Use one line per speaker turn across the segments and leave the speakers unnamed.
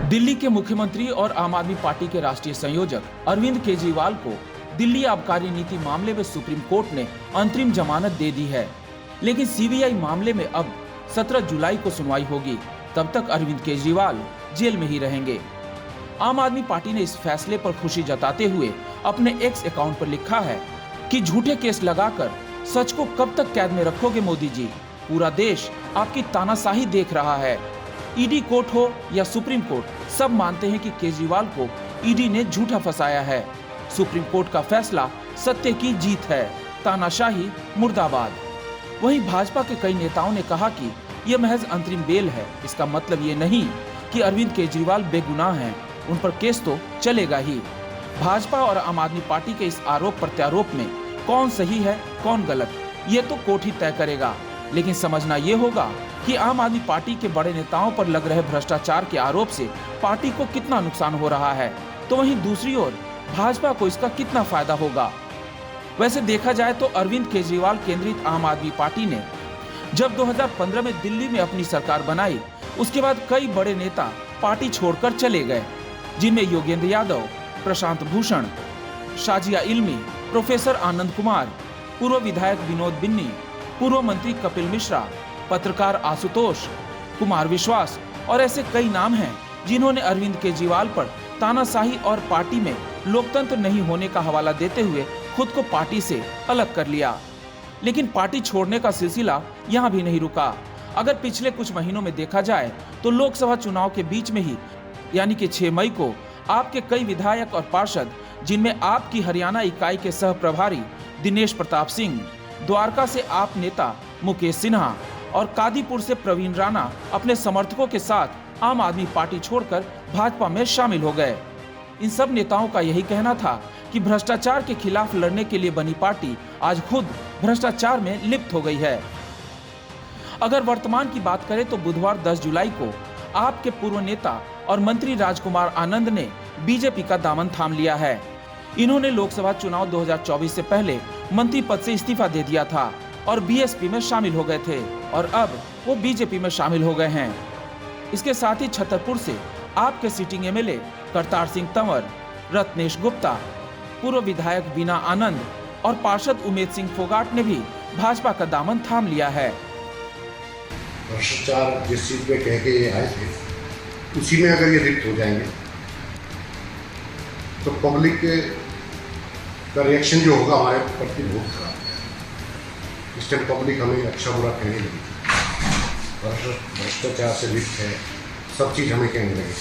दिल्ली के मुख्यमंत्री और आम आदमी पार्टी के राष्ट्रीय संयोजक अरविंद केजरीवाल को दिल्ली आबकारी नीति मामले में सुप्रीम कोर्ट ने अंतरिम जमानत दे दी है, लेकिन सीबीआई मामले में अब 17 जुलाई को सुनवाई होगी। तब तक अरविंद केजरीवाल जेल में ही रहेंगे। आम आदमी पार्टी ने इस फैसले पर खुशी जताते हुए अपने एक्स अकाउंट पर लिखा है कि झूठे केस लगाकर सच को कब तक कैद में रखोगे मोदी जी। पूरा देश आपकी तानाशाही देख रहा है। ईडी कोर्ट हो या सुप्रीम कोर्ट, सब मानते हैं कि केजरीवाल को ईडी ने झूठा फंसाया है। सुप्रीम कोर्ट का फैसला सत्य की जीत है। तानाशाही मुर्दाबाद। वहीं भाजपा के कई नेताओं ने कहा कि यह महज अंतरिम बेल है। इसका मतलब ये नहीं कि अरविंद केजरीवाल बेगुनाह हैं, उन पर केस तो चलेगा ही। भाजपा और आम आदमी पार्टी के इस आरोप प्रत्यारोप में कौन सही है कौन गलत, ये तो कोर्ट ही तय करेगा। लेकिन समझना ये होगा कि आम आदमी पार्टी के बड़े नेताओं पर लग रहे भ्रष्टाचार के आरोप से पार्टी को कितना नुकसान हो रहा है, तो वहीं दूसरी ओर भाजपा को इसका कितना फायदा होगा। वैसे देखा जाए तो अरविंद केजरीवाल केंद्रित आम आदमी पार्टी ने जब 2015 में दिल्ली में अपनी सरकार बनाई, उसके बाद कई बड़े नेता पार्टी छोड़कर चले गए, जिनमें योगेंद्र यादव, प्रशांत भूषण, शाजिया इल्मी, प्रोफेसर आनंद कुमार, पूर्व विधायक विनोद बिन्नी, पूर्व मंत्री कपिल मिश्रा, पत्रकार आशुतोष कुमार विश्वास और ऐसे कई नाम हैं जिन्होंने अरविंद केजरीवाल पर तानाशाही और पार्टी में लोकतंत्र नहीं होने का हवाला देते हुए खुद को पार्टी से अलग कर लिया। लेकिन पार्टी छोड़ने का सिलसिला यहाँ भी नहीं रुका। अगर पिछले कुछ महीनों में देखा जाए तो लोकसभा चुनाव के बीच में ही यानी कि 6 मई को आपके कई विधायक और पार्षद, जिनमें आपकी हरियाणा इकाई के सह प्रभारी दिनेश प्रताप सिंह, द्वारका से आप नेता मुकेश सिन्हा और कादीपुर से प्रवीण राणा अपने समर्थकों के साथ आम आदमी पार्टी छोड़कर भाजपा में शामिल हो गए। इन सब नेताओं का यही कहना था कि भ्रष्टाचार के खिलाफ लड़ने के लिए बनी पार्टी आज खुद भ्रष्टाचार में लिप्त हो गई है। अगर वर्तमान की बात करें तो बुधवार 10 जुलाई को आपके पूर्व नेता और मंत्री राजकुमार आनंद ने बीजेपी का दामन थाम लिया है। इन्होंने लोकसभा चुनाव 2024 से पहले मंत्री पद से इस्तीफा दे दिया था और बीएसपी में शामिल हो गए थे और अब वो बीजेपी में शामिल हो गए हैं। इसके साथ ही छतरपुर से आपके सिटिंग एमएलए करतार सिंह तंवर, रत्नेश गुप्ता, पूर्व विधायक बीना आनंद और पार्षद उमेद सिंह फोगाट ने भी भाजपा का दामन थाम लिया है।
भ्रष्टाचार जिस चीज में कह के ये आए थे, उसी में अगर ये लिप्त हो जाएंगे तो पब्लिक का रिएक्शन जो होगा हमारे प्रति बहुत खराब है। इस टाइम पब्लिक हमें अच्छा बुरा कहने लगी, भ्रष्टाचार से लिप्त है, सब चीज़ हमें कहने लगी।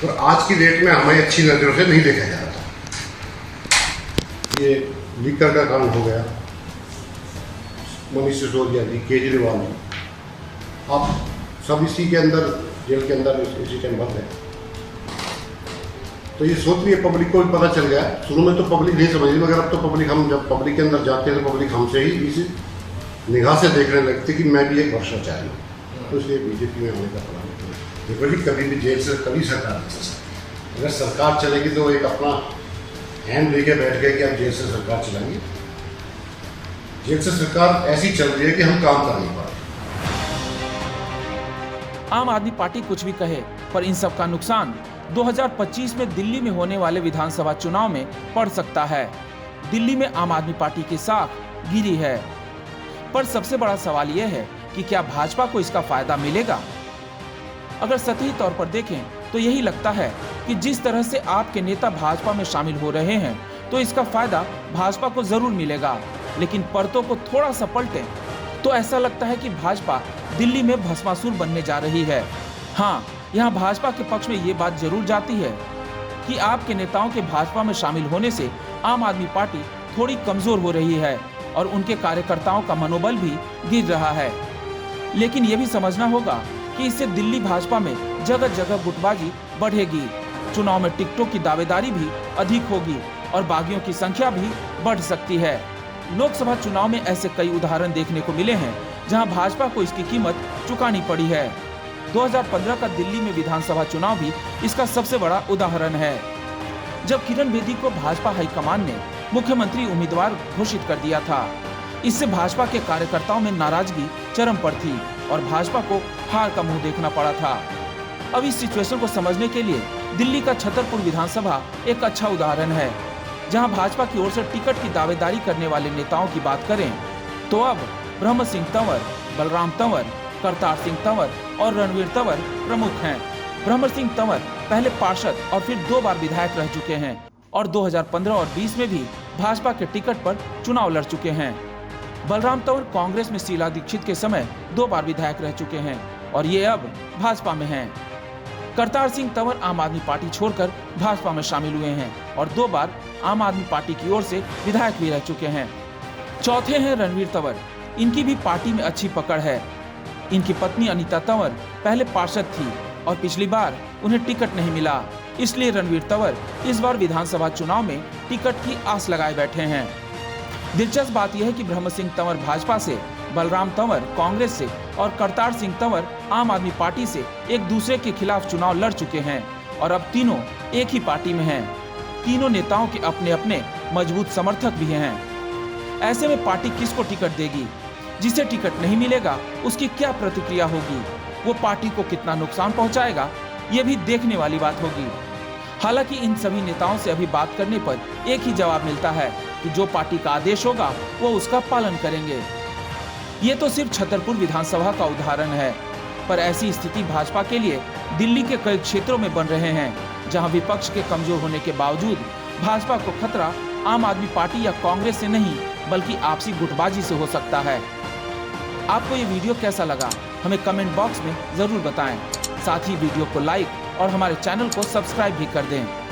और आज की डेट में हमें अच्छी नज़रों से नहीं देखा जा रहा था। ये लीकर का कांड हो गया, मनीष सिसोदिया जी, केजरीवाल जी, अब सब इसी के अंदर, जेल के अंदर इसी टाइम बंद है। तो ये सोच रही है, पब्लिक को भी पता चल गया। शुरू में तो पब्लिक नहीं समझ रही, मगर अब तो पब्लिक, हम जब पब्लिक के अंदर जाते हैं तो पब्लिक हमसे ही इस निगाह से देखने लगती कि मैं भी एक भ्रष्टाचारी हूँ। तो इसलिए बीजेपी में होने का प्लान देखो जी, कभी भी जेल से कभी सरकार नहीं चल सकती। अगर सरकार चलेगी तो एक अपना हैंड लेके बैठ गए कि आप जेल से सरकार चलाएंगे। जेल से सरकार ऐसी चल रही है कि हम काम कर नहीं पा रहे।
आम आदमी पार्टी कुछ भी कहे, पर इन सब का नुकसान 2025 में दिल्ली में होने वाले विधानसभा चुनाव में पड़ सकता है। दिल्ली में आम आदमी पार्टी की साख गिरी है, पर सबसे बड़ा सवाल यह है कि क्या भाजपा को इसका फायदा मिलेगा। अगर सतही तौर पर देखें तो यही लगता है कि जिस तरह से आपके नेता भाजपा में शामिल हो रहे हैं, तो इसका फायदा भाजपा को जरूर मिलेगा। लेकिन परतों को थोड़ा सा पलटें तो ऐसा लगता है कि भाजपा दिल्ली में भस्मासुर बनने जा रही है। हाँ, यहाँ भाजपा के पक्ष में ये बात जरूर जाती है कि आपके नेताओं के भाजपा में शामिल होने से आम आदमी पार्टी थोड़ी कमजोर हो रही है और उनके कार्यकर्ताओं का मनोबल भी गिर रहा है। लेकिन ये भी समझना होगा कि इससे दिल्ली भाजपा में जगह जगह गुटबाजी बढ़ेगी, चुनाव में टिकटों की दावेदारी भी अधिक होगी और बागियों की संख्या भी बढ़ सकती है। लोकसभा चुनाव में ऐसे कई उदाहरण देखने को मिले हैं जहां भाजपा को इसकी कीमत चुकानी पड़ी है। 2015 का दिल्ली में विधानसभा चुनाव भी इसका सबसे बड़ा उदाहरण है, जब किरण बेदी को भाजपा हाईकमान ने मुख्यमंत्री उम्मीदवार घोषित कर दिया था। इससे भाजपा के कार्यकर्ताओं में नाराजगी चरम पर थी और भाजपा को हार का मुंह देखना पड़ा था। अब इस सिचुएशन को समझने के लिए दिल्ली का छतरपुर विधानसभा एक अच्छा उदाहरण है, जहां भाजपा की ओर से टिकट की दावेदारी करने वाले नेताओं की बात करें तो अब ब्रह्म सिंह तंवर, बलराम तंवर, करतार सिंह तंवर और रणवीर तंवर प्रमुख हैं। ब्रह्म सिंह तंवर पहले पार्षद और फिर 2 बार विधायक रह चुके हैं और 2015 और 20 में भी भाजपा के टिकट पर चुनाव लड़ चुके हैं। बलराम तंवर कांग्रेस में शीला दीक्षित के समय 2 बार विधायक रह चुके हैं और ये अब भाजपा में हैं। करतार सिंह तंवर आम आदमी पार्टी छोड़कर भाजपा में शामिल हुए हैं और 2 बार आम आदमी पार्टी की ओर से विधायक भी रह चुके हैं। चौथे हैं रणवीर तंवर। इनकी भी पार्टी में अच्छी पकड़ है। इनकी पत्नी अनीता तंवर पहले पार्षद थी और पिछली बार उन्हें टिकट नहीं मिला, इसलिए रणवीर तंवर इस बार विधानसभा चुनाव में टिकट की आस लगाए बैठे हैं। दिलचस्प बात यह है कि ब्रह्म सिंह तंवर भाजपा से, बलराम तंवर कांग्रेस से और करतार सिंह तंवर आम आदमी पार्टी से एक दूसरे के खिलाफ चुनाव लड़ चुके हैं और अब तीनों एक ही पार्टी में हैं। तीनों नेताओं के अपने अपने मजबूत समर्थक भी हैं। ऐसे में पार्टी किसको टिकट देगी? जिसे टिकट नहीं मिलेगा उसकी क्या प्रतिक्रिया होगी? वो पार्टी को कितना नुकसान पहुंचाएगा, ये भी देखने वाली बात होगी। हालांकि इन सभी नेताओं से अभी बात करने पर एक ही जवाब मिलता है कि जो पार्टी का आदेश होगा वो उसका पालन करेंगे। ये तो सिर्फ छतरपुर विधानसभा का उदाहरण है, पर ऐसी स्थिति भाजपा के लिए दिल्ली के कई क्षेत्रों में बन रहे हैं, जहां विपक्ष के कमजोर होने के बावजूद भाजपा को खतरा आम आदमी पार्टी या कांग्रेस से नहीं बल्कि आपसी गुटबाजी से हो सकता है। आपको ये वीडियो कैसा लगा हमें कमेंट बॉक्स में जरूर बताएं। साथ ही वीडियो को लाइक और हमारे चैनल को सब्सक्राइब भी कर दें।